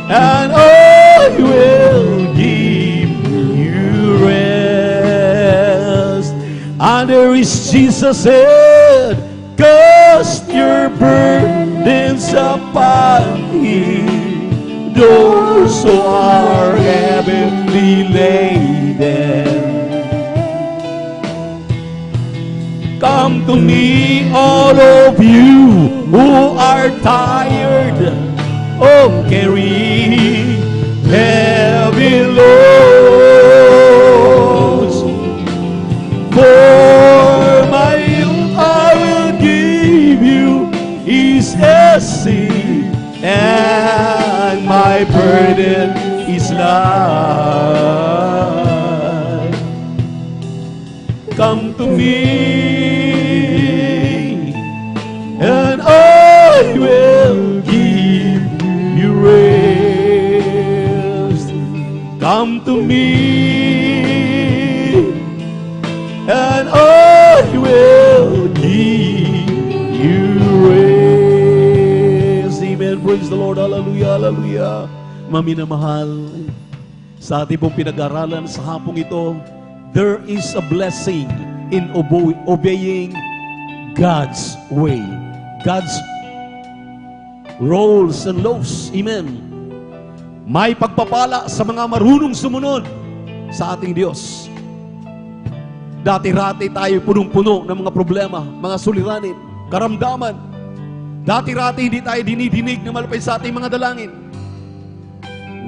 and I will give you rest. And there is Jesus said, cast your burdens upon Him, those who are heavily laden. Come to me, all of you who are tired of carrying heavy loads. For my yoke I will give you is easy, and my burden is light. Come to me, and I will give you rest. Come to me, and I will give you rest. Amen. Praise the Lord. Hallelujah. Hallelujah. Maminamahal, sa ating pong pinag-aralan sa hapong ito, there is a blessing in obeying God's way. God's rules and laws. Amen. May pagpapala sa mga marunong sumunod sa ating Diyos. Dati-rati tayo punong-puno ng mga problema, mga suliranin, karamdaman. Dati-rati hindi tayo dinidinig na malapit sa ating mga dalangin.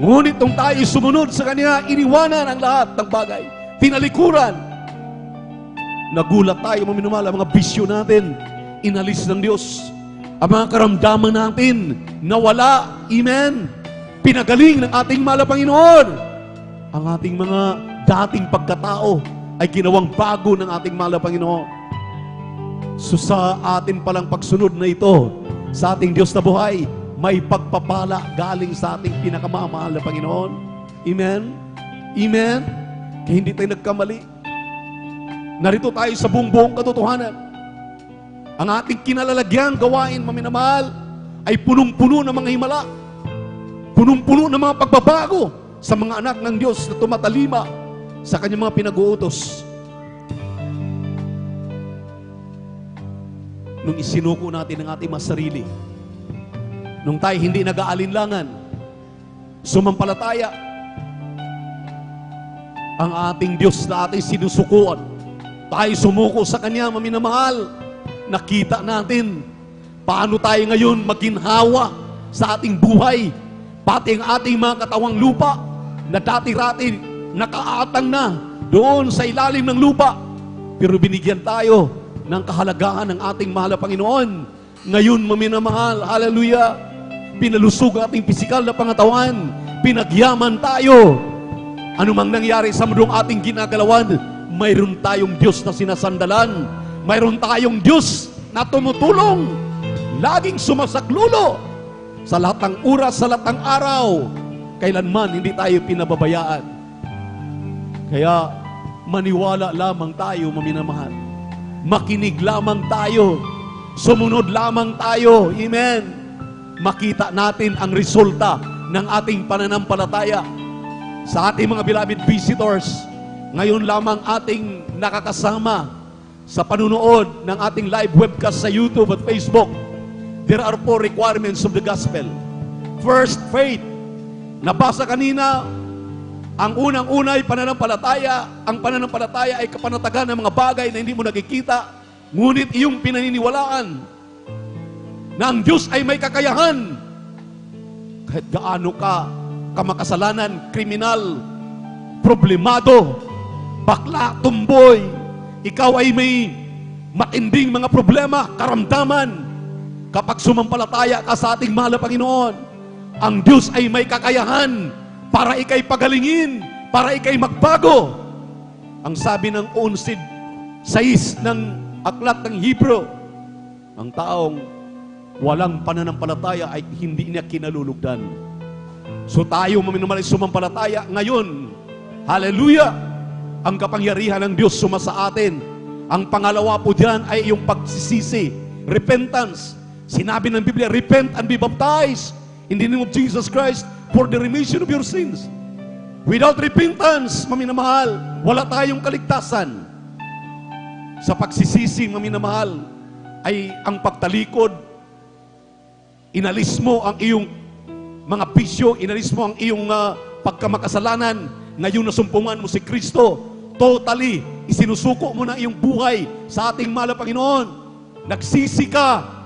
Ngunit nung tayo sumunod sa Kanya, iniwanan ang lahat ng bagay. Tinalikuran. Nagulat tayo, maminumala, mga bisyo natin, inalis ng Diyos. Ang mga karamdaman natin, nawala. Amen. Pinagaling ng ating mahal na Panginoon. Ang ating mga dating pagkatao ay ginawang bago ng ating mahal na Panginoon. So sa atin palang pagsunod na ito, sa ating Diyos na buhay, may pagpapala galing sa ating pinakamamahal na Panginoon. Amen? Amen? Kaya hindi tayo nagkamali. Narito tayo sa buong katotohanan. Ang ating kinalalagyan, gawain, maminamahal, ay punong-puno ng mga himala. Punong-puno ng mga pagbabago sa mga anak ng Diyos na tumatalima sa Kanyang mga pinag-uutos. Nung isinuko natin ang ating mga sarili, nung tayo hindi nag-aalinlangan, sumampalataya, ang ating Diyos na ating sinusukuan, tayo sumuko sa Kanya, maminamahal, nakita natin paano tayo ngayon maginhawa sa ating buhay, pati ang ating mga katawang lupa na dati-rati nakaatang na doon sa ilalim ng lupa. Pero binigyan tayo ng kahalagahan ng ating mahal na Panginoon. Ngayon, maminamahal, hallelujah, pinalusog ang ating pisikal na pangatawan, pinagyaman tayo. Ano mang nangyari sa mundong ating ginagalawan, mayroon tayong Diyos na sinasandalan, mayroon tayong Diyos na tumutulong, laging sumasaklulo sa lahat ng oras, sa lahat ng araw. Kailanman hindi tayo pinababayaan. Kaya maniwala lamang tayo, maminamahal. Makinig lamang tayo. Sumunod lamang tayo. Amen. Makita natin ang resulta ng ating pananampalataya. Sa ating mga beloved visitors, ngayon lamang ating nakakasama sa panunood ng ating live webcast sa YouTube at Facebook. There are 4 requirements of the gospel. First, faith. Nabasa kanina, ang unang-una ay pananampalataya. Ang pananampalataya ay kapanatagan ng mga bagay na hindi mo nakikita, ngunit iyong pinaniniwalaan na ang Diyos ay may kakayahan. Kahit gaano ka kamakasalanan, kriminal, problemado, bakla, tumboy, ikaw ay may matinding mga problema, karamdaman. Kapag sumampalataya ka sa ating mahal na Panginoon, ang Diyos ay may kakayahan para ikay pagalingin, para ikay magbago. Ang sabi ng 11:6 ng aklat ng Hebrew, ang taong walang pananampalataya ay hindi niya kinalulugdan. So tayo, maminamahal, sumampalataya ngayon. Hallelujah! Ang kapangyarihan ng Diyos sumasa atin. Ang pangalawa po diyan ay yung pagsisisi, repentance. Sinabi ng Biblia, repent and be baptized in the name of Jesus Christ for the remission of your sins. Without repentance, maminamahal, wala tayong kaligtasan. Sa pagsisisi, maminamahal, ay ang pagtalikod, inalis mo ang iyong mga bisyo, inalis mo ang iyong pagkamakasalanan, ngayon nasumpungan mo si Kristo, totally, isinusuko mo na iyong buhay sa ating mahal na Panginoon. Nagsisi ka,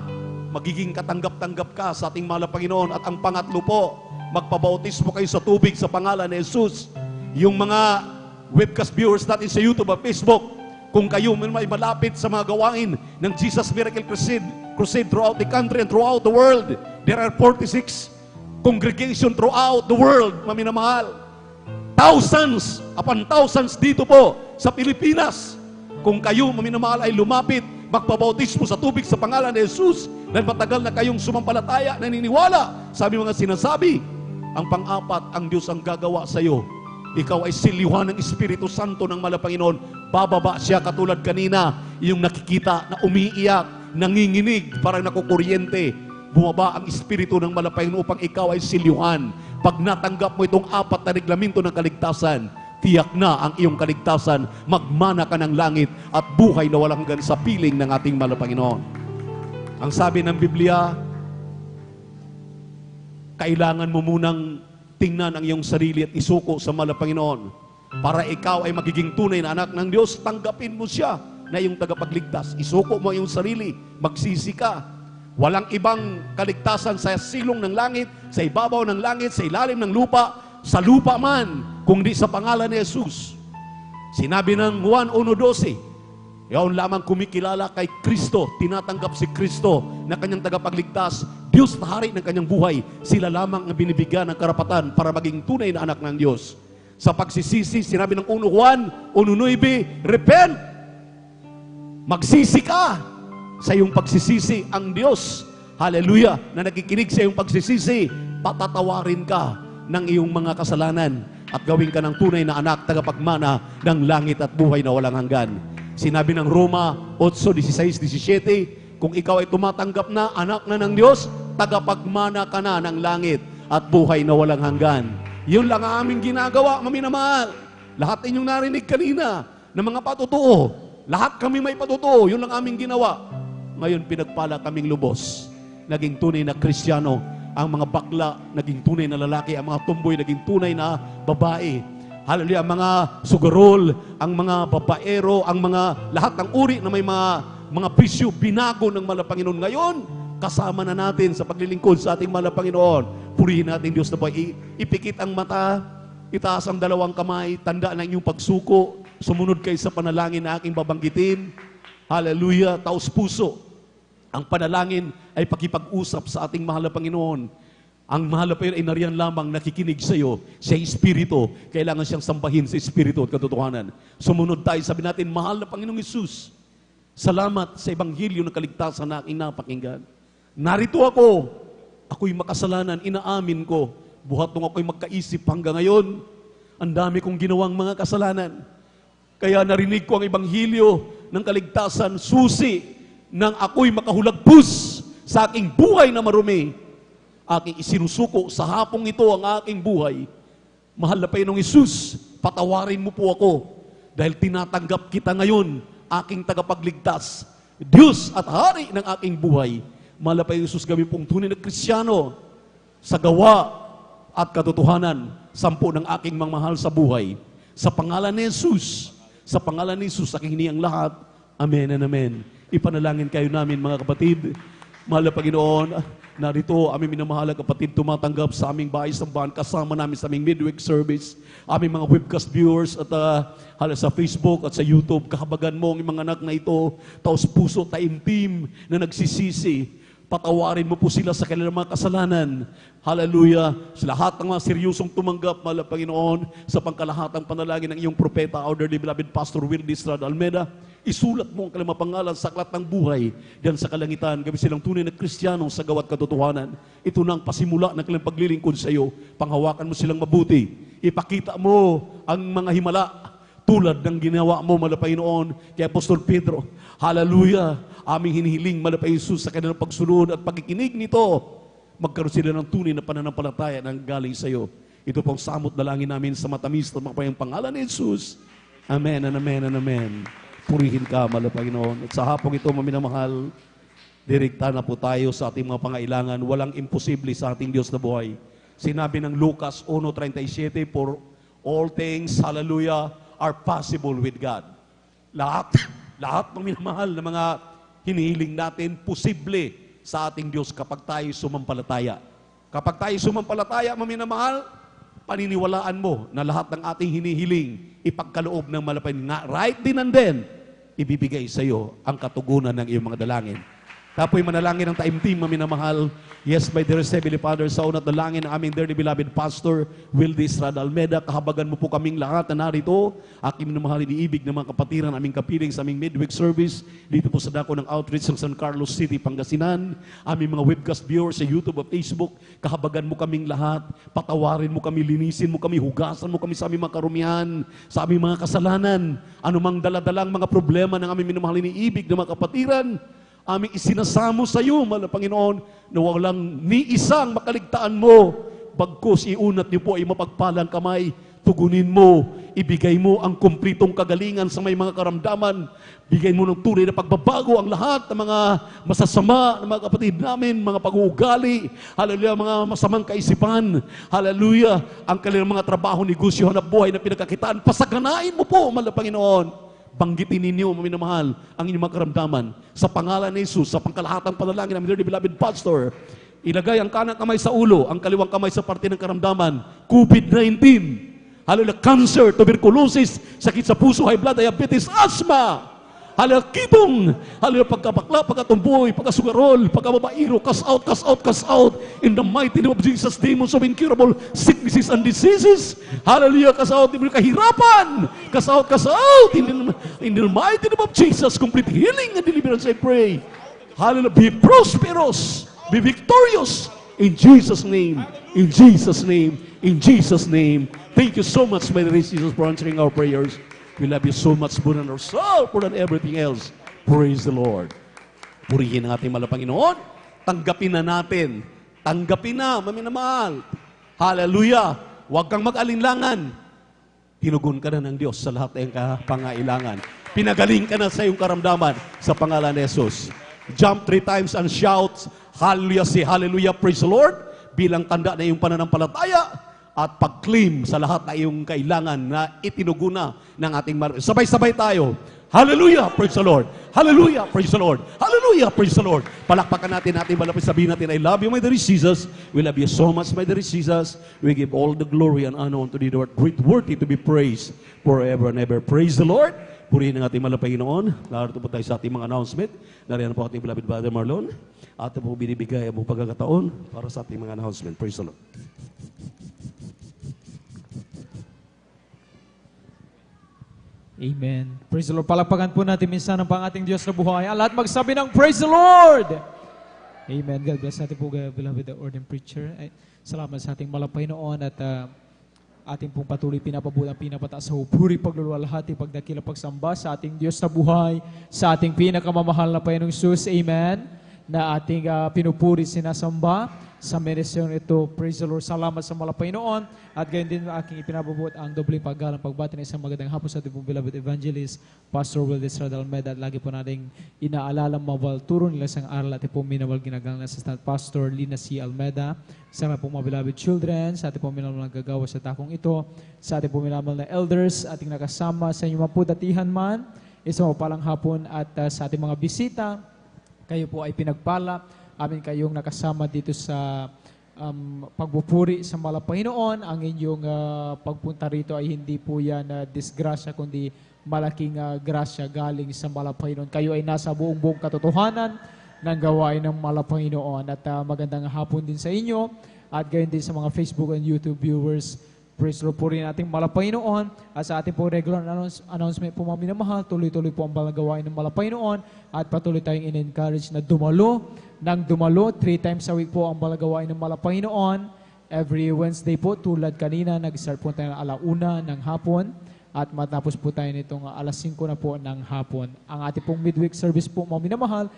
magiging katanggap-tanggap ka sa ating mahal na Panginoon. At ang pangatlo po, magpabautismo kayo sa tubig sa pangalan ni Jesus. Yung mga webcast viewers natin sa YouTube at Facebook, kung kayo may malapit sa mga gawain ng Jesus Miracle Crusade throughout the country and throughout the world, there are 46 congregation throughout the world, maminamahal. Thousands upon thousands dito po sa Pilipinas. Kung kayo, maminamahal, ay lumapit, magpabautismo sa tubig sa pangalan ni Jesus, dahil matagal na kayong sumampalataya, naniniwala sa aming mga sinasabi, ang pang-apat, ang Diyos ang gagawa sa iyo. Ikaw ay siliwan ng Espiritu Santo ng mahal na Panginoon. Bababa siya katulad kanina, yung nakikita na umiiyak, nanginginig, parang nakukuryente. Bumaba ang Espiritu ng mahal na Panginoon upang ikaw ay siliwan. Pag natanggap mo itong 4 na reglamento ng kaligtasan, tiyak na ang iyong kaligtasan, magmana ka ng langit at buhay na walang hanggan sa piling ng ating mahal na Panginoon. Ang sabi ng Biblia, kailangan mo munang tingnan ang iyong sarili at isuko sa mahal na Panginoon. Para ikaw ay magiging tunay na anak ng Diyos, tanggapin mo siya na iyong tagapagligtas. Isuko mo ang iyong sarili, magsisi ka. Walang ibang kaligtasan sa silong ng langit, sa ibabaw ng langit, sa ilalim ng lupa, sa lupa man, kundi sa pangalan ni Jesus. Sinabi ng Juan 1:12, yaon lamang kumikilala kay Kristo, tinatanggap si Kristo na kanyang tagapagligtas, Diyos na hari ng kanyang buhay, sila lamang ang binibigyan ng karapatan para maging tunay na anak ng Diyos. Sa pagsisisi, sinabi ng 1 Juan 1:9, repent! Magsisi ka sa iyong pagsisisi. Ang Diyos, hallelujah, na nakikinig sa iyong pagsisisi, patatawarin ka ng iyong mga kasalanan at gawin ka ng tunay na anak, tagapagmana ng langit at buhay na walang hanggan. Sinabi ng Roma 8:16-17, kung ikaw ay tumatanggap na anak na ng Diyos, tagapagmana ka na ng langit at buhay na walang hanggan. Yun lang ang aming ginagawa, maminamahal. Lahat inyong narinig kanina na mga patutuo. Lahat kami may patutuo. Yun lang aming ginawa. Ngayon pinagpala kaming lubos. Naging tunay na Kristiyano. Ang mga bakla, naging tunay na lalaki. Ang mga tumboy, naging tunay na babae. Hallelujah, ang mga sugarol, ang mga babaero, ang mga lahat ng uri na may mga bisyo, binago ng mahal na Panginoon. Ngayon, kasama na natin sa paglilingkod sa ating mahal na Panginoon. Purihin natin Diyos na buhay. Ipikit ang mata, itaas ang 2 kamay, tanda ng inyong pagsuko. Sumunod kayo sa panalangin na aking babanggitin. Hallelujah, taos puso. Ang panalangin ay pakipag-usap sa ating mahal na Panginoon. Ang mahal na Panginoon ay nariyan lamang nakikinig sa iyo. Siya ay Espiritu. Kailangan siyang sambahin sa Espiritu at katotohanan. Sumunod tayo, sabi natin, mahal na Panginoong Hesus, salamat sa Ebanghelyo ng kaligtasan na aking napakinggan. Narito ako. Ako'y makasalanan, inaamin ko. Buhat nung ako'y magkaisip hanggang ngayon, ang dami kong ginawang mga kasalanan. Kaya narinig ko ang Ebanghelyo ng kaligtasan, susi, nang ako'y makahulagpus sa aking buhay na marumi. Aking isinusuko sa hapong ito ang aking buhay. Mahal na Panginoong Hesus, patawarin mo po ako dahil tinatanggap kita ngayon, aking tagapagligtas, Diyos at Hari ng aking buhay. Mahal na Panginoong Hesus, gawin pong tunay na Kristiyano sa gawa at katotohanan, sampu ng aking mahal sa buhay. Sa pangalan ni Jesus, sa pangalan ni Jesus, aking hiniyang lahat. Amen and amen. Ipanalangin kayo namin mga kapatid. Mahal na Panginoon, narito aming minamahal na kapatid tumatanggap sa aming bahay sambahan kasama namin sa aming midweek service. Aming mga webcast viewers at sa Facebook at sa YouTube. Kahabagan mo ang mga anak na ito, taos puso, taimtim na nagsisisi. Patawarin mo po sila sa kanilang mga kasalanan. Hallelujah. Sa lahat ng mga seryosong tumanggap, mahal na Panginoon, sa pangkalahatang panalangin ng iyong propeta, our dearly beloved Pastor Will Estrada Almeida, isulat mo ang kanilang mga pangalan sa aklat ng buhay diyan sa kalangitan. Gawin silang tunay na Kristiyano sa gawat katotohanan. Ito na ang pasimula ng kanilang paglilingkod sa iyo. Panghawakan mo silang mabuti. Ipakita mo ang mga himala tulad ng ginawa mo, mahal na Panginoon, kay Apostol Pedro. Hallelujah. Aming hinihiling, mahal na Jesus, sa kanilang pagsunod at pagkikinig nito, magkaroon sila ng tunay na pananampalataya ng galing sa iyo. Ito pong samot dalangin namin sa matamis na mga pangalan ni Jesus. Amen and amen and amen. Purihin ka, mahal na Panginoon. At sa hapong ito, maminamahal, direkta na po tayo sa ating mga pangailangan. Walang imposible sa ating Diyos na buhay. Sinabi ng Lucas 1:37, for all things, hallelujah, are possible with God. Lahat ng minamahal na mga hinihiling natin, posible sa ating Diyos kapag tayo sumampalataya. Kapag tayo sumampalataya, maminamahal, paniniwalaan mo na lahat ng ating hinihiling, ipagkaloob ng malapay nga, right din and then, ibibigay sa iyo ang katugunan ng iyong mga dalangin. Tapoy manalangin ng taimtim, maminamahal. Yes, my dear Heavenly Father, sa unat dalangin ng aming dearly beloved Pastor Will Estrada Almeida, kahabagan mo po kaming lahat na narito. Aking minamahal, iniibig ng mga kapatiran, aming kapiling sa aming midweek service, dito po sa dako ng outreach ng San Carlos City, Pangasinan. Aming mga webcast viewers sa YouTube at Facebook, kahabagan mo kaming lahat. Patawarin mo kami, linisin mo kami, hugasan mo kami sa aming mga karumihan, sa aming mga kasalanan, anumang daladalang mga problema ng aming minamahal, iniibig ng mga kapatiran, aming isinasamo sa iyo, mahal na Panginoon, na walang ni isang makaligtaan mo. Bagkus, iunat niyo po ay mapagpalang kamay. Tugunin mo, ibigay mo ang kumpletong kagalingan sa may mga karamdaman. Bigay mo ng tunay na pagbabago ang lahat ng mga masasama ng mga kapatid namin, mga pag-uugali, hallelujah, mga masamang kaisipan, hallelujah, ang kanilang mga trabaho, negosyo, hanap buhay na pinagkakitaan. Pasaganain mo po, mahal na Panginoon. Banggitin ninyo, maminamahal, ang inyong mga karamdaman. Sa pangalan ni Jesus, sa pangkalahatang panalangin ng dearly beloved Pastor, ilagay ang kanang kamay sa ulo, ang kaliwang kamay sa parte ng karamdaman. COVID-19, hallelujah, cancer, tuberculosis, sakit sa puso, high blood, diabetes, asthma, hallelujah, kitong, hallelujah, pagkabakla, pagkatumboy, pagkasugarol, pagkababairo, cast out, in the mighty name of Jesus, demons of incurable sicknesses and diseases, hallelujah, cast out, kahirapan, cast out, in the mighty name of Jesus, complete healing and deliverance, I pray, hallelujah, be prosperous, be victorious, in Jesus' name, in Jesus' name, in Jesus' name. Thank you so much, my dear Jesus, for answering our prayers. We love you so much more than our soul, more than everything else. Praise the Lord. Purihin ang ating mahal na Panginoon. Tanggapin na natin. Tanggapin na, maminamahal. Hallelujah. Huwag kang mag-alinlangan. Tinugon ka na ng Diyos sa lahat ng pangailangan. Pinagaling ka na sa iyong karamdaman sa pangalan ni Jesus. Jump 3 times and shout, hallelujah, say hallelujah, praise the Lord, bilang tanda na iyong pananampalataya at pag-claim sa lahat na iyong kailangan na itinuguna ng ating Sabay-sabay tayo. Hallelujah! Praise the Lord! Hallelujah! Praise the Lord! Hallelujah! Praise the Lord! Palakpakan natin malapit, sabihin natin, I love you, my dear Jesus. We love you so much, my dear Jesus. We give all the glory and honor unto thee, Lord. Great worthy to be praised forever and ever. Praise the Lord! Purihin ang ating malapanginoon. Narito po tayo sa ating mga announcement. Nariyan po ating beloved Brother Marlon. At po binibigay ang pagkakataon para sa ating mga announcement. Praise the Lord. Amen. Praise the Lord. Palakpakan po natin minsan ang ating Diyos na buhay. Ang lahat magsabi ng Praise the Lord! Amen. God bless natin po, beloved the ordained preacher. Ay, salamat sa ating malapanginoon at ating pong patuloy pinapabulang pinapataas sa puri, pagluluwalhati, pagdakila, pagsamba sa ating Diyos na buhay, sa ating pinakamamahal na Panginoong Sus. Amen. Na ating pinupuri, sinasamba sa meresyon ito. Praise the Lord. Salamat sa malapanginoon. At gayon din aking ipinabubuot ang dobleng paggalang pagbati ng isang magandang hapon sa ating pong beloved evangelist, Pastor Wildes Radalmeda. At lagi po nating inaalala mawal turo nila isang aral at pong minawal ginagalang na Assistant Pastor Lina C. Almeda. Sa mga pong mga beloved children, sa ating pong minawal na gagawa sa takong ito, sa ating pong minawal na elders, ating nakasama sa inyong mga pudatihan man, isang mapalang hapon at sa ating mga bisita, kayo po ay pinagpala. Amin kayong nakasama dito sa pagpupuri sa malapanginoon. Ang inyong pagpunta rito ay hindi po yan disgrasya, kundi malaking grasya galing sa malapanginoon. Kayo ay nasa buong katotohanan ng gawain ng malapanginoon. At magandang hapon din sa inyo at gayon din sa mga Facebook and YouTube viewers. Praise the Lord po rin ating malapanginoon. At sa ating po regular announcement po mga minamahal, tuloy-tuloy po ang gawain ng malapanginoon at patuloy tayong in-encourage na dumalo. 3 times a week po ang gawain ng malapanginoon. Every Wednesday po, tulad kanina, nag-start po tayo ng 1:00 ng hapon at matapos po tayo nitong 5:00 na po ng hapon. Ang ating pong midweek service po mga minamahal,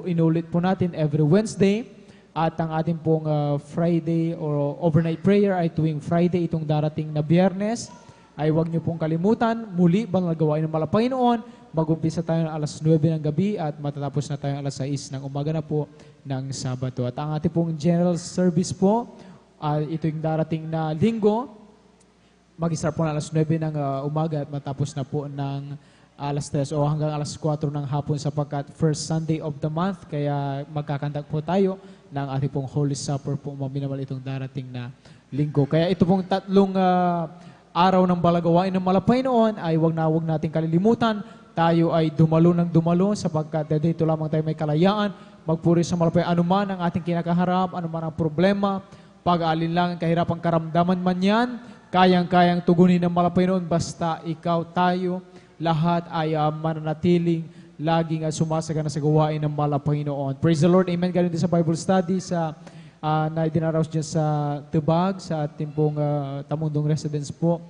inulit po natin every Wednesday. At ang ating pong Friday or overnight prayer ay tuwing Friday, itong darating na Biyernes. Ay huwag niyo pong kalimutan, muli banal gawain ng malapanginoon. Mag-umpisa tayo ng 9:00 ng gabi at matatapos na tayo 6:00 ng umaga na po ng Sabado. At ang ating pong general service po, ito yung darating na linggo, mag-start po ng 9:00 ng umaga at matapos na po ng 3:00 o hanggang 4:00 ng hapon sapagkat first Sunday of the month, kaya magkakandak po tayo ng ating pong Holy Supper po maminamal itong darating na linggo. Kaya ito pong 3 araw ng balagawain ng malapanginoon ay wag nating kalilimutan. Tayo ay dumalo sapagkat dito lamang tayo may kalayaan. Magpuri sa malapanginoon anuman ang ating kinakaharap, anuman ang problema, pag-aalinlangan, kahirapang karamdaman man yan, kayang-kayang tugunin ng malapanginoon basta ikaw, tayo, lahat ay mananatiling laging sumasagana sa gawain ng malapanginoon. Praise the Lord. Amen. Galing din sa Bible study na dinaraos dyan sa Tubag, sa ating pong Tamundong Residence po,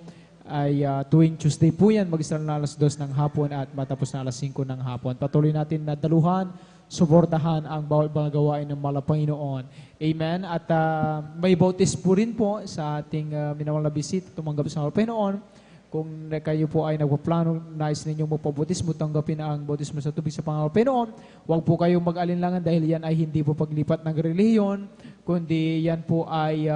ay tuwing Tuesday po yan, mag-start na 2:00 ng hapon at matapos na 5:00 ng hapon. Patuloy natin na daluhan, suportahan ang bawat mga gawain ng malapanginoon. Amen. At may bautismo po rin po sa ating minawal na bisita, tumanggap sa malapanginoon. Kung kayo po ay nagpaplano, nais ninyong magpabautismo, tanggapin ang bautismo sa tubig sa Panginoon. Huwag po kayong mag-alinlangan dahil yan ay hindi po paglipat ng relihiyon, kundi yan po ay,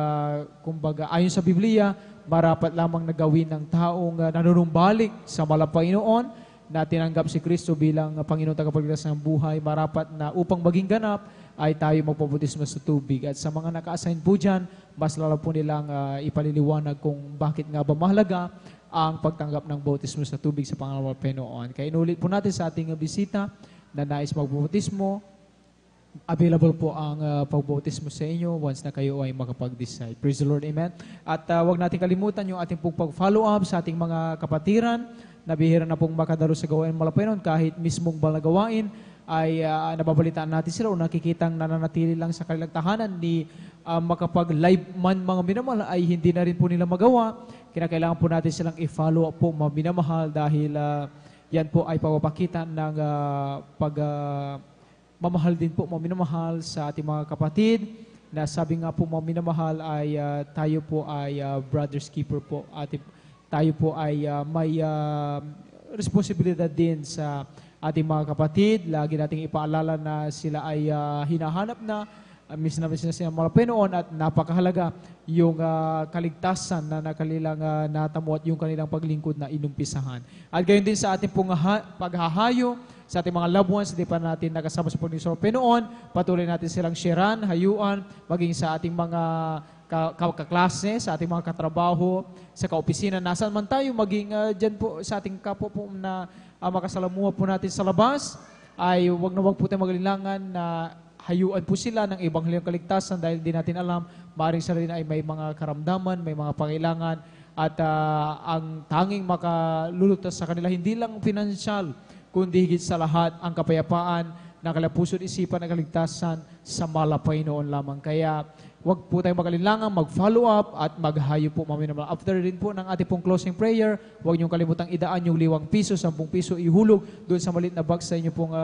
kumbaga, ayon sa Biblia, marapat lamang na gawin ng taong nanunumbalik sa malapanginoon na tinanggap si Kristo bilang Panginoon tagapagligtas ng buhay. Marapat na upang maging ganap ay tayo magpabautismo sa tubig. At sa mga naka-assign po dyan, mas lalo po nilang ipaliliwanag kung bakit nga ba mahalaga ang pagtanggap ng bautismo sa tubig sa Panginoon. Kaya inulit po natin sa ating bisita na nais magbautismo. Available po ang pagbautismo sa inyo once na kayo ay makapag-decide. Praise the Lord. Amen. At huwag natin kalimutan yung ating pong pag-follow up sa ating mga kapatiran na bihira na pong makadalo sa gawain malapanginoon kahit mismong balagawain ay nababalitaan natin sila o nakikitang nananatili lang sa kanilang tahanan ni makapag-live man mga minamahal ay hindi na rin po nila magawa. Kinakailangan po natin silang i-follow up po mga minamahal dahil yan po ay pagpapakita ng mamahal din po mga minamahal sa ating mga kapatid na sabi nga po mga minamahal ay tayo po ay brother's keeper po at tayo po ay may responsibilidad din sa ating mga kapatid. Lagi nating ipaalala na sila ay hinahanap na miss na siya malapay noon at napakahalaga yung kaligtasan na nakalilang natamo at yung kanilang paglingkod na inumpisahan. At gayon din sa ating pong paghahayo, sa ating mga loved ones, hindi pa natin nakasama sa Panginoon noon, patuloy natin silang sharean, hayuan, maging sa ating mga kaklase, sa ating mga katrabaho, sa kaopisina, nasaan man tayo, maging dyan po sa ating kapwa po na makasalamuha po natin sa labas, ay wag na wag po tayo magalinlangan na hayuan po sila ng Ebanghelyo ng Kaligtasan dahil di natin alam, maaaring sila rin ay may mga karamdaman, may mga pangailangan at ang tanging makalulutas sa kanila hindi lang pinansyal, kundi higit sa lahat ang kapayapaan ng kalapuson isipan ng kaligtasan sa malapay noon lamang. Kaya wag po tayong magalinlangan, mag-follow up at maghayo po mami naman. After rin po ng ating pong closing prayer, huwag niyong kalimutang idaan yung 5 piso, 10 piso ihulog doon sa maliit na box sa inyo pong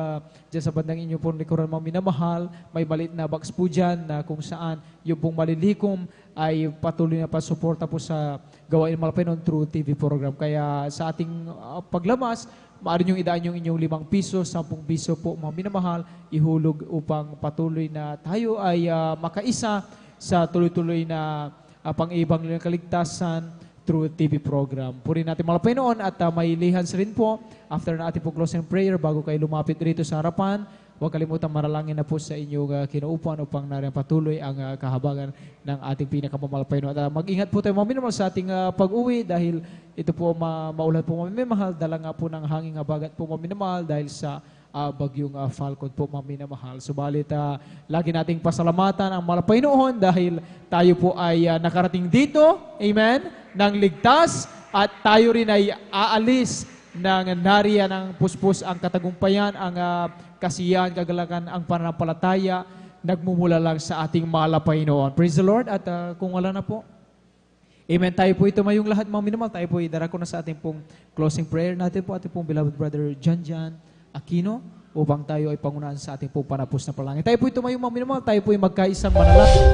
dyan sa bandang inyo pong likuran mga minamahal. May maliit na box po dyan na kung saan yung pong malilikom ay patuloy na pasuporta po sa Gawain Malapay Noon through TV program. Kaya sa ating paglamas, maaari niyong idaan yung inyong 5 piso, 10 piso po mga minamahal, ihulog upang patuloy na tayo ay makaisa sa tuloy-tuloy na pang-Ebanghelyo ng Kaligtasan through TV program. Purihin natin malapay noon at may lihans rin po after na ating po closing prayer bago kayo lumapit rito sa harapan. Huwag kalimutan maralangin na po sa inyong kinaupuan upang narin patuloy ang kahabagan ng ating pinakamamalapay noon. At mag-ingat po tayo mga minamahal sa ating pag-uwi dahil ito po maulan po mga minamahal. Dala nga po ng hanging habagat po mga minamahal dahil sa bagyong Falcon po mga minamahal. Subalit lagi nating pasalamatan ang malapay noon dahil tayo po ay nakarating dito, amen, ng ligtas at tayo rin ay aalis ng nariyan ng puspos ang katagumpayan, ang kasiyahan, kagalakan, ang pananampalataya, nagmumula lang sa ating malapay noon. Praise the Lord at kung wala na po, amen, tayo po ito mayong lahat mga minamahal, tayo po idarako na sa ating pong closing prayer natin po, ating pong beloved brother Jan Aquino, upang tayo ay pangunahan sa ating pong panapos na palangin. Tayo po ito mayong mga minamahal, tayo po ay magkaisang manalangin.